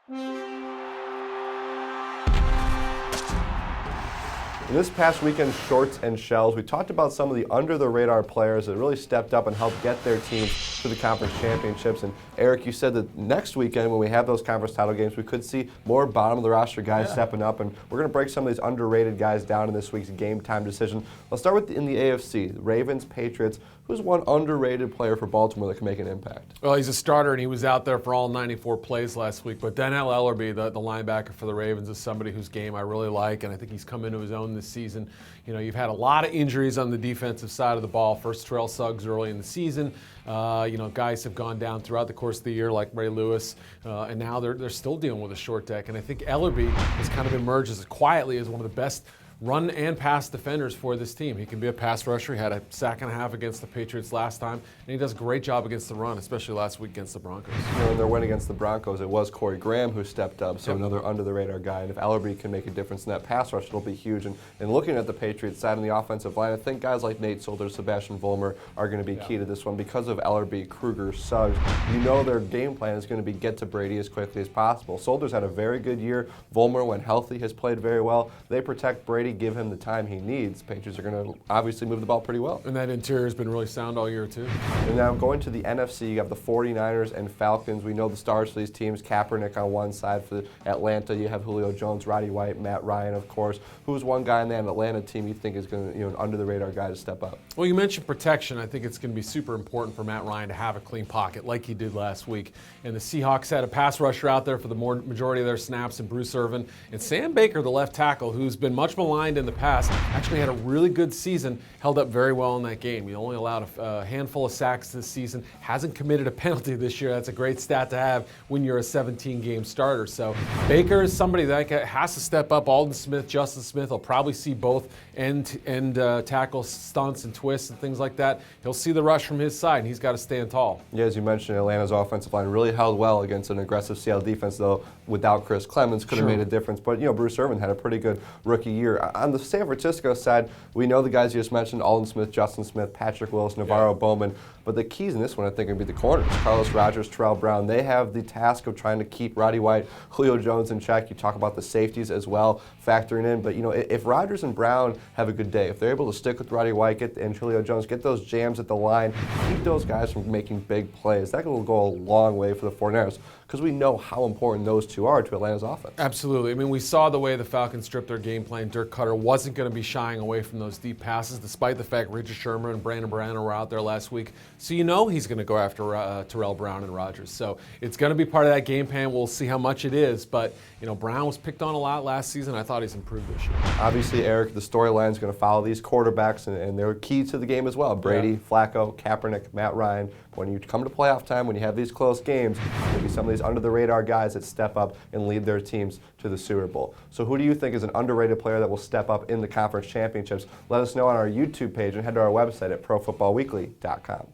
In this past weekend's Shorts and Shells, we talked about some of the under-the-radar players that really stepped up and helped get their teams to the conference championships. And Eric, you said that next weekend, when we have those conference title games, we could see more bottom-of-the-roster guys stepping up. And we're going to break some of these underrated guys down in this week's game time decision. Let's start with in the AFC, the Ravens, Patriots. Who's one underrated player for Baltimore that can make an impact? Well, he's a starter, and he was out there for all 94 plays last week. But Dannell Ellerbe, the linebacker for the Ravens, is somebody whose game I really like, and I think he's come into his own this season. You know, you've had a lot of injuries on the defensive side of the ball. First, Terrell Suggs early in the season. Guys have gone down throughout the course of the year, like Ray Lewis, and now they're still dealing with a short deck. And I think Ellerbe has kind of emerged quietly as one of the best run and pass defenders for this team. He can be a pass rusher. He had a sack and a half against the Patriots last time, and he does a great job against the run, especially last week against the Broncos. You know, in their win against the Broncos, it was Corey Graham who stepped up, so another under-the-radar guy. And if Ellerbe can make a difference in that pass rush, it'll be huge. And looking at the Patriots side on the offensive line, I think guys like Nate Solder, Sebastian Vollmer are going to be key to this one because of Ellerbe, Kruger, Suggs. You know their game plan is going to be get to Brady as quickly as possible. Solder's had a very good year. Vollmer, when healthy, has played very well. They protect Brady, give him the time he needs. Patriots are going to obviously move the ball pretty well. And that interior has been really sound all year, too. And now going to the NFC, you have the 49ers and Falcons. We know the stars for these teams. Kaepernick on one side for Atlanta. You have Julio Jones, Roddy White, Matt Ryan, of course. Who's one guy in that Atlanta team you think is going to, an under-the-radar guy to step up? Well, you mentioned protection. I think it's going to be super important for Matt Ryan to have a clean pocket like he did last week. And the Seahawks had a pass rusher out there for the majority of their snaps in Bruce Irvin. And Sam Baker, the left tackle, who's been much maligned in the past, actually had a really good season, held up very well in that game. He only allowed a handful of sacks this season, hasn't committed a penalty this year. That's a great stat to have when you're a 17-game starter. So Baker is somebody that has to step up. Alden Smith, Justin Smith will probably see both end tackle stunts and twists and things like that. He'll see the rush from his side, and he's got to stand tall. Yeah, as you mentioned, Atlanta's offensive line really held well against an aggressive Seattle defense, though without Chris Clemens could have made a difference. But, Bruce Irvin had a pretty good rookie year. On the San Francisco side, we know the guys you just mentioned, Alden Smith, Justin Smith, Patrick Willis, Navarro Bowman. But the keys in this one, I think, are going to be the corners. Carlos Rogers, Terrell Brown. They have the task of trying to keep Roddy White, Julio Jones in check. You talk about the safeties as well, factoring in. But, if Rogers and Brown have a good day, if they're able to stick with Roddy White and Julio Jones, get those jams at the line, keep those guys from making big plays, that will go a long way for the 49ers because we know how important those two are to Atlanta's offense. Absolutely. I mean, we saw the way the Falcons stripped their game plan. Dirk Cutter wasn't going to be shying away from those deep passes, despite the fact Richard Sherman and Brandon Browner were out there last week. So he's going to go after Terrell Brown and Rogers. So it's going to be part of that game plan. We'll see how much it is. But, Brown was picked on a lot last season. I thought he's improved this year. Obviously, Eric, the storyline is going to follow these quarterbacks, and they're key to the game as well. Brady, Flacco, Kaepernick, Matt Ryan. When you come to playoff time, when you have these close games, there'll be some of these under-the-radar guys that step up and lead their teams to the Super Bowl. So who do you think is an underrated player that will step up in the conference championships? Let us know on our YouTube page and head to our website at profootballweekly.com.